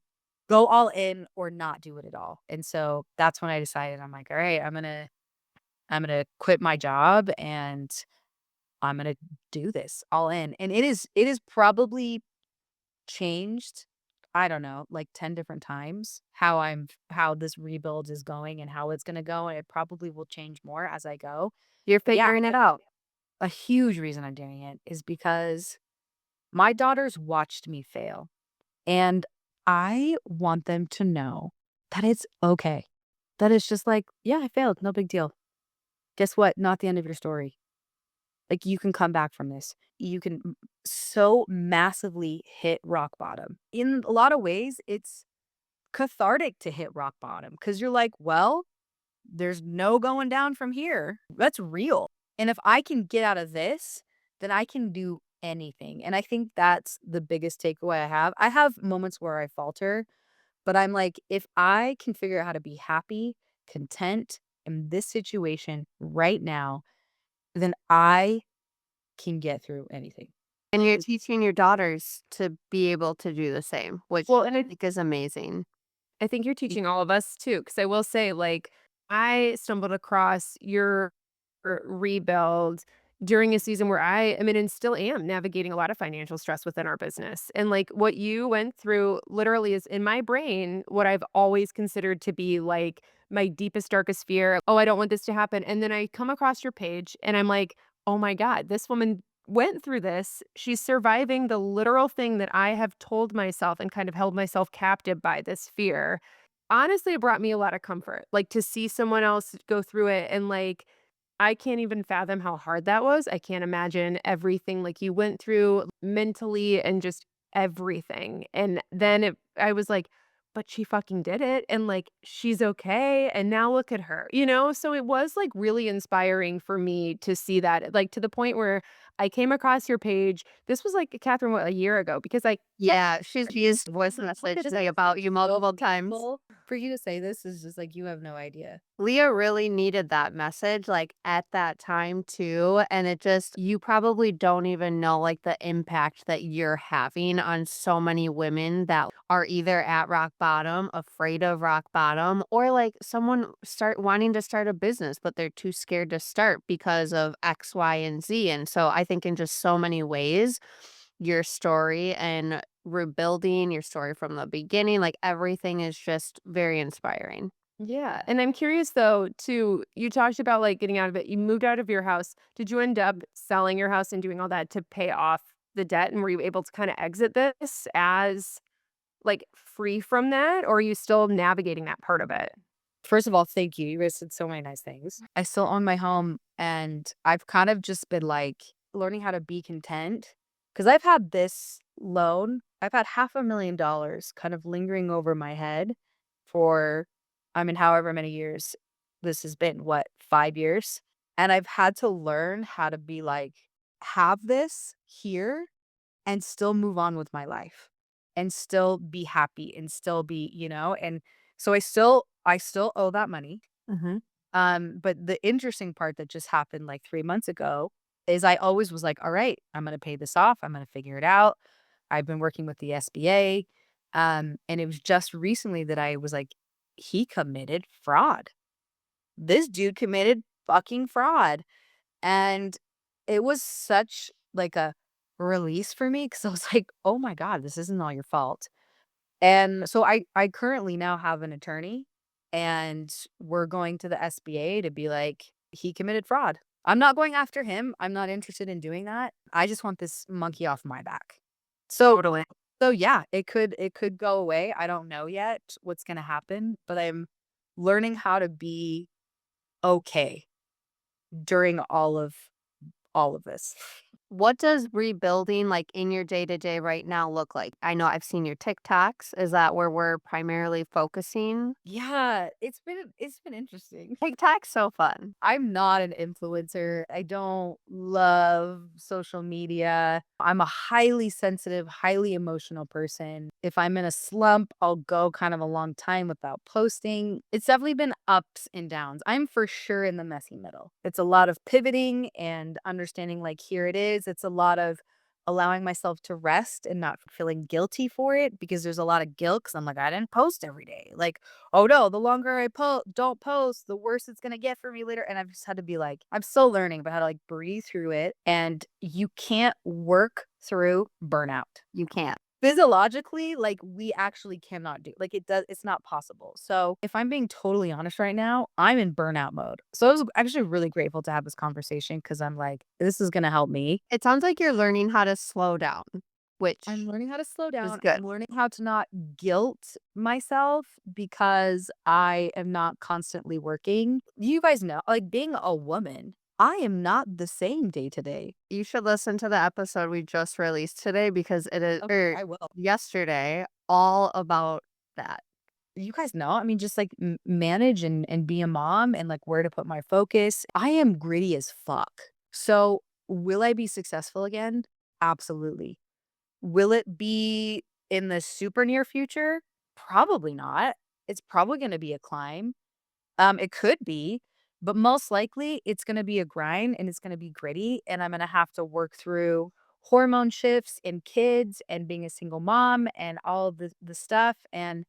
go all in or not do it at all." And so that's when I decided, I'm like, "All right, I'm gonna quit my job and I'm gonna do this all in." And it is probably changed, I don't know, like 10 different times how this rebuild is going and how it's gonna go, and it probably will change more as I go. You're But yeah, figuring it out. a huge reason I'm doing it is because my daughters watched me fail, and I want them to know that it's okay. That it's just like, "Yeah, I failed, no big deal. Guess what? Not the end of your story. Like, you can come back from this. You can so massively hit rock bottom." In a lot of ways, it's cathartic to hit rock bottom because 'cause you're like, "Well, there's no going down from here." That's real. And if I can get out of this, then I can do anything. And I think that's the biggest takeaway I have. I have moments where I falter, but I'm like, if I can figure out how to be happy, content in this situation right now, then I can get through anything. And you're teaching your daughters to be able to do the same, which Well, I think is amazing. I think you're teaching all of us too, because I will say, like, I stumbled across your rebuild during a season where I mean, and still am navigating a lot of financial stress within our business. And like what you went through literally is in my brain, what I've always considered to be like my deepest, darkest fear. Oh, I don't want this to happen. And then I come across your page and I'm like, oh my God, this woman went through this. She's surviving the literal thing that I have told myself and kind of held myself captive by this fear. Honestly, it brought me a lot of comfort, like to see someone else go through it and like I can't even fathom how hard that was. I can't imagine everything, like, you went through mentally and just everything, and then I was like, "But she fucking did it, and, like, she's okay, and now look at her," you know? So it was, like, really inspiring for me to see that, like, to the point where I came across your page. This was, like, Catherine, what, a year ago? Because I kept Yeah, she's voice message today about you multiple times. Well, for you to say this is just like you have no idea. Leah really needed that message, like, at that time too, and it just you probably don't even know, like, the impact that you're having on so many women that are either at rock bottom, afraid of rock bottom, or, like, someone start wanting to start a business, but they're too scared to start because of X, Y, and Z, and so I think in just so many ways, your story and rebuilding your story from the beginning, like, everything is just very inspiring. Yeah, and I'm curious though too, you talked about, like, getting out of it. You moved out of your house. Did you end up selling your house and doing all that to pay off the debt, and were you able to kinda exit this as, like, free from that, or are you still navigating that part of it? First of all, thank you. You guys said so many nice things. I still own my home and I've kind of just been like learning how to be content because I've had this loan. I've had $500,000 kind of lingering over my head for, I mean, however many years this has been, what, 5 years? And I've had to learn how to be like, have this here and still move on with my life and still be happy and still be, and so I still owe that money. Mhm. But the interesting part that just happened like 3 months ago is I always was like, all right, I'm gonna pay this off. I'm gonna figure it out. I've been working with the SBA. And it was just recently that I was like, he committed fraud. This dude committed fucking fraud. And it was such like a release for me because I was like, "Oh my god, this isn't all your fault." And so I currently now have an attorney and we're going to the SBA to be like, "He committed fraud." I'm not going after him. I'm not interested in doing that. I just want this monkey off my back. So Totally. so yeah, it could go away. I don't know yet what's going to happen, but I'm learning how to be okay during all of this. What does rebuilding, like, in your day-to-day right now look like? I know I've seen your TikToks. Is that where we're primarily focusing? Yeah, it's been interesting. TikTok's so fun. I'm not an influencer. I don't love social media. I'm a highly sensitive, highly emotional person. If I'm in a slump, I'll go kind of a long time without posting. It's definitely been ups and downs. I'm for sure in the messy middle. It's a lot of pivoting and understanding, like, here it is. It's a lot of allowing myself to rest and not feeling guilty for it because there's a lot of guilt because I'm like, I didn't post every day. Like, oh no, the longer I don't post, the worse it's gonna get for me later. And I've just had to be like, I'm still learning about how to like breathe through it. And you can't work through burnout. You can't. Physiologically, like we actually cannot do it's not possible. So if I'm being totally honest right now, I'm in burnout mode. So I was actually really grateful to have this conversation because I'm like, this is gonna help me. It sounds like you're learning how to slow down, I'm which learning how to slow is down. good. I'm learning how to not guilt myself because I am not constantly working. You guys know, like being a woman, I am not the same day to day. You should listen to the episode we just released today because it is Okay, or I will. yesterday, all about that. You guys know, I mean, just like manage and be a mom and like where to put my focus. I am gritty as fuck. So, will I be successful again? Absolutely. Will it be in the super near future? Probably not. It's probably gonna be a climb. It could be, but most likely it's gonna be a grind and it's gonna be gritty, and I'm gonna have to work through hormone shifts and kids and being a single mom and all of the stuff, and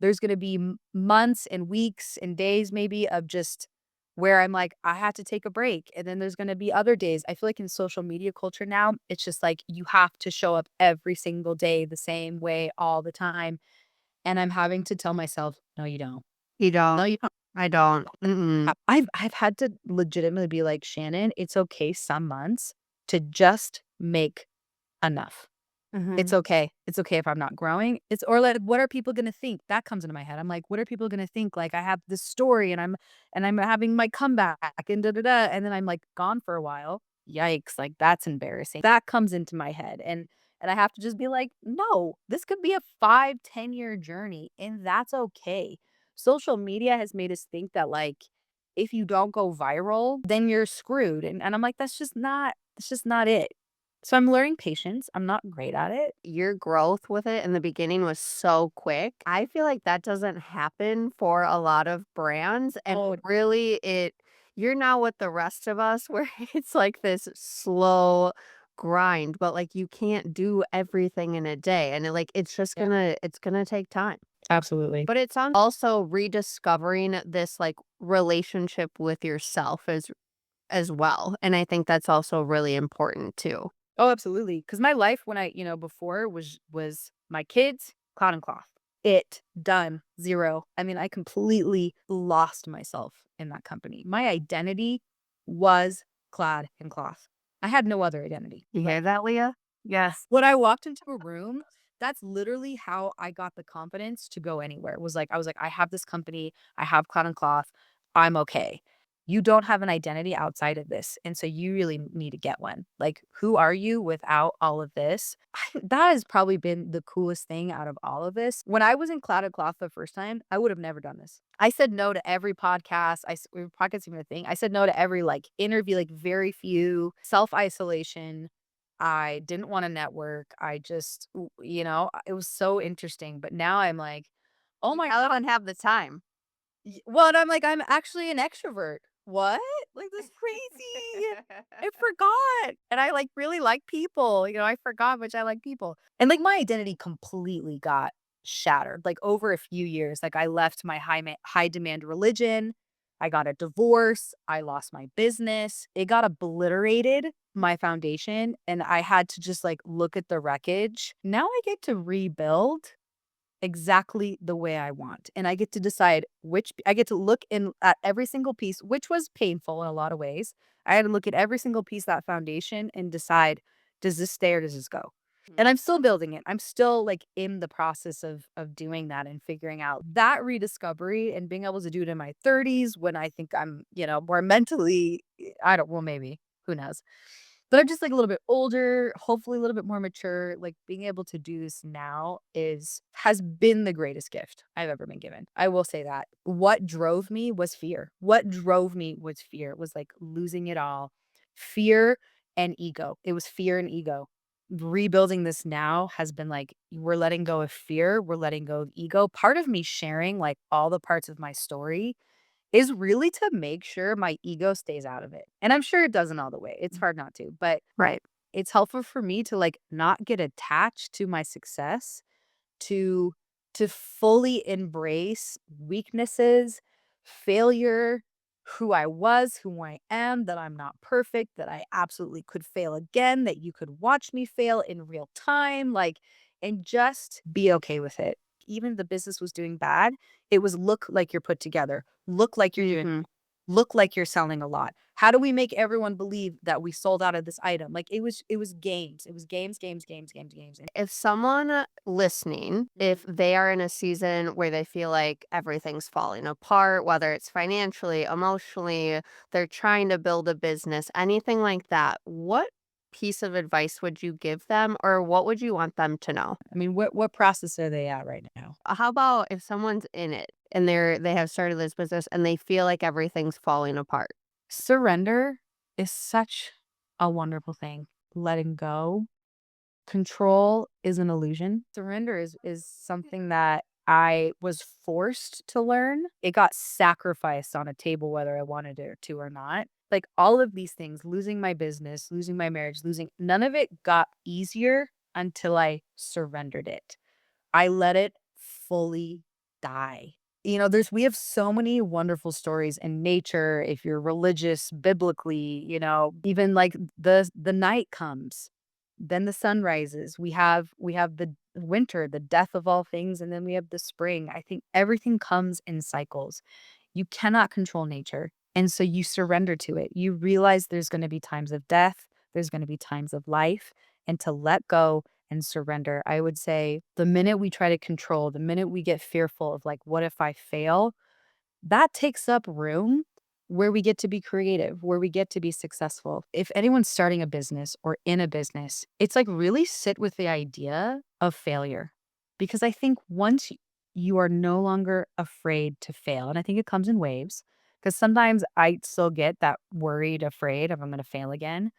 there's gonna be months and weeks and days maybe of just where I'm like, I had to take a break. And then there's gonna be other days. I feel like in social media culture now, it's just like you have to show up every single day the same way all the time. And I'm having to tell myself, no, you don't. You don't. No, you don't. I don't. Mm-mm. I've had to legitimately be like, Shannon, it's okay some months to just make enough. It's Mhm. okay. It's okay if I'm not growing. It's or like, what are people gonna think? That comes into my head. I'm like, what are people gonna think? Like I have this story and I'm having my comeback and da da da. And then I'm like gone for a while. Yikes, like that's embarrassing. That comes into my head. And I have to just be like, no, this could be a 5, 10 year journey, and that's okay. Social media has made us think that like if you don't go viral, then you're screwed. And I'm like, that's just not it. So I'm learning patience. I'm not great at it. Your growth with it in the beginning was so quick. I feel like that doesn't happen for a lot of brands, and Oh, really you're now with the rest of us where it's like this slow grind, but like you can't do everything in a day, and it's just yeah, it's gonna take time. absolutely. But it sounds also rediscovering this like relationship with yourself as well. And I think that's also really important too. Oh, absolutely. Because my life when before was my kids, Cloud and Cloth. It done 0. I mean, I completely lost myself in that company. My identity was Clad and Cloth. I had no other identity. You Like hear that, Leah? Yes. when I walked into a room, that's literally how I got the confidence to go anywhere. Was like I was like, I have this company, I have Cloud and Cloth, I'm okay. You don't have an identity outside of this. And so you really need to get one. Like, who are you without all of this? That has probably been the coolest thing out of all of this. When I was in Cloud and Cloth the first time, I would have never done this. I said no to every podcast. Podcasts even a thing. I said no to every like interview, like very few self isolation. I didn't wanna network. I just it was so interesting, but now I'm like, "Oh You my probably god." don't have the time. Well, and I'm like, "I'm actually an extrovert." "What?" Like, "That's crazy." I forgot, and I, like, really like people, I forgot how much I like people. And, like, my identity completely got shattered, like, over a few years. Like, I left my high demand religion, I got a divorce, I lost my business. It got obliterated, my foundation, and I had to just, like, look at the wreckage. Now I get to rebuild exactly the way I want, and I get to decide which I get to look in at every single piece, which was painful in a lot of ways. I had to look at every single piece of that foundation and decide, does this stay or does this go? And I'm still building it. I'm still like in the process of doing that and figuring out that rediscovery and being able to do it in my 30s when I think I'm, more mentally I don't well maybe, who knows. But I'm just, like, a little bit older, hopefully a little bit more mature, like, being able to do this now is has been the greatest gift I've ever been given. I will say that. What drove me was fear. What drove me was fear. It was, like, losing it all. Fear and ego. It was fear and ego. Rebuilding this now has been, like, we're letting go of fear, we're letting go of ego. Part of me sharing, like, all the parts of my story is really to make sure my ego stays out of it, and I'm sure it doesn't all the way, it's hard not to, but Right. it's helpful for me to, like, not get attached to my success, to fully embrace weaknesses, failure, who I was, who I am, that I'm not perfect, that I absolutely could fail again, that you could watch me fail in real time, like, and just be okay with it. Even if the business was doing bad, it was look like you're put together, look like you're doing Mhm. look like you're selling a lot. How do we make everyone believe that we sold out of this item? Like, it was games. It was games, games, games, games, games, and If someone listening, if Mhm. they are in a season where they feel like everything's falling apart, whether it's financially, emotionally, they're trying to build a business, anything like that, what piece of advice would you give them or what would you want them to know? I mean, what process are they at right now? How about if someone's in it and they have started this business and they feel like everything's falling apart? Surrender is such a wonderful thing. Letting go. Control is an illusion. Surrender is something that I was forced to learn. It got sacrificed on a table whether I wanted it to or not. Like all of these things, losing my business, losing my marriage, losing none of it got easier until I surrendered it. I let it fully die. We have so many wonderful stories in nature, if you're religious, biblically, even like the night comes, then the sun rises. We have the winter, the death of all things, and then we have the spring. I think everything comes in cycles. You cannot control nature. And so you surrender to it. You realize there's going to be times of death, there's going to be times of life, and to let go and surrender. I would say the minute we try to control, the minute we get fearful of like, what if I fail? That takes up room where we get to be creative, where we get to be successful. If anyone's starting a business or in a business, it's like really sit with the idea of failure. Because I think once you are no longer afraid to fail, and I think it comes in waves, because sometimes I still get that worried, afraid of I'm going to fail again.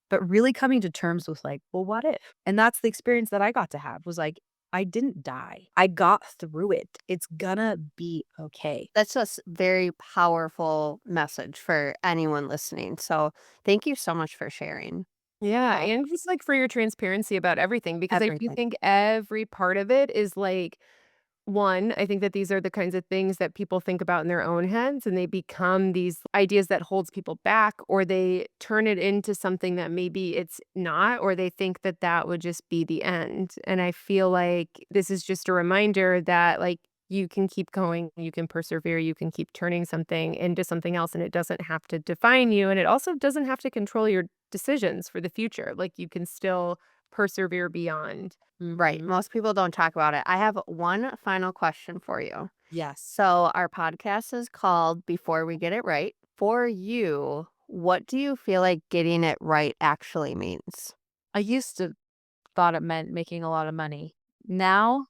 But really coming to terms with like, well, what if? And that's the experience that I got to have was like, I didn't die. I got through it. It's gonna be okay. That's just very powerful message for anyone listening. So thank you so much for sharing Yeah, and just, like, for your transparency about everything because I do everything. think every part of it is, like, one, I think that these are the kinds of things that people think about in their own heads, and they become these ideas that holds people back, or they turn it into something that maybe it's not, or they think that that would just be the end, and I feel like this is just a reminder that, like, you can keep going, you can persevere, you can keep turning something into something else, and it doesn't have to define you, and it also doesn't have to control your decisions for the future, like, you can still persevere beyond. Right. Mhm. Most people don't talk about it. I have one final question for you. Yes. So, our podcast is called Before We Get It Right. For you, what do you feel like getting it right actually means? I used to thought it meant making a lot of money. Now,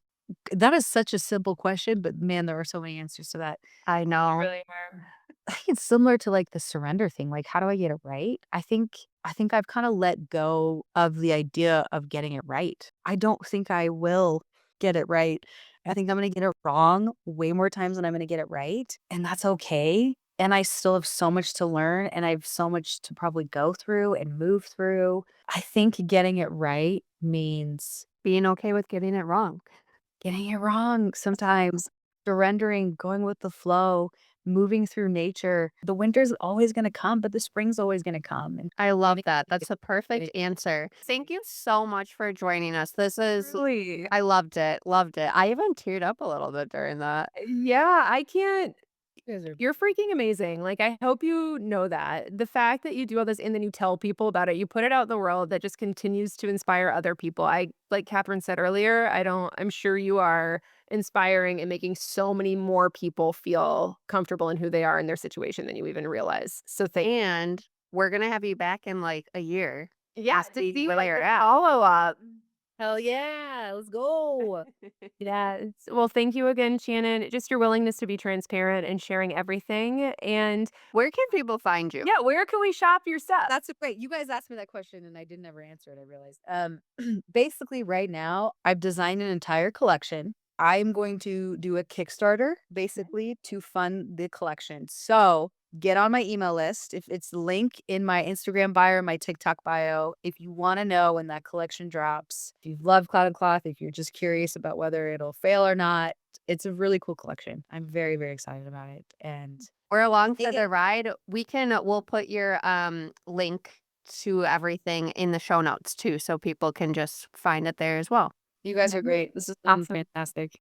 that is such a simple question, but man, there are so many answers to that. I know. Really hard. I think it's similar to like the surrender thing. Like, how do I get it right? I think I've kind of let go of the idea of getting it right. I don't think I will get it right. I think I'm going to get it wrong way more times than I'm going to get it right. And that's okay. And I still have so much to learn and I have so much to probably go through and move through. I think getting it right means Being okay with getting it wrong. getting it wrong sometimes, surrendering, going with the flow, moving through nature. The winter's always gonna come, but the spring's always gonna come, and I love getting that. it That's a perfect answer. Thank you so much for joining us. This is, Really? I loved it. Loved it. I even teared up a little bit during that. Yeah, I can't You guys are you're freaking amazing, like, I hope you know that. The fact that you do all this and then you tell people about it, you put it out in the world, that just continues to inspire other people. I like Catherine said earlier, I'm sure you are inspiring and making so many more people feel comfortable in who they are in their situation than you even realize. So thank And we're going to have you back in like a year. Yeah, Ask to me see, where like, you're the at. follow-up. hell yeah, let's go. Yes. Well, thank you again, Shannon. Just your willingness to be transparent and sharing everything. And Where can people find you? yeah, where can we shop your stuff? That's a great you guys asked me that question and I didn't ever answer it, I realized. Basically right now, I've designed an entire collection. I'm going to do a Kickstarter basically to fund the collection. So, get on my email list. If it's link in my Instagram bio or my TikTok bio, if you want to know when that collection drops. If you love Cloud Cloth, if you're just curious about whether it'll fail or not, it's a really cool collection. I'm very, very excited about it. And We're along for Thank the ride. We'll put your link to everything in the show notes too, so people can just find it there as well. you guys are great. This has been Awesome. fantastic.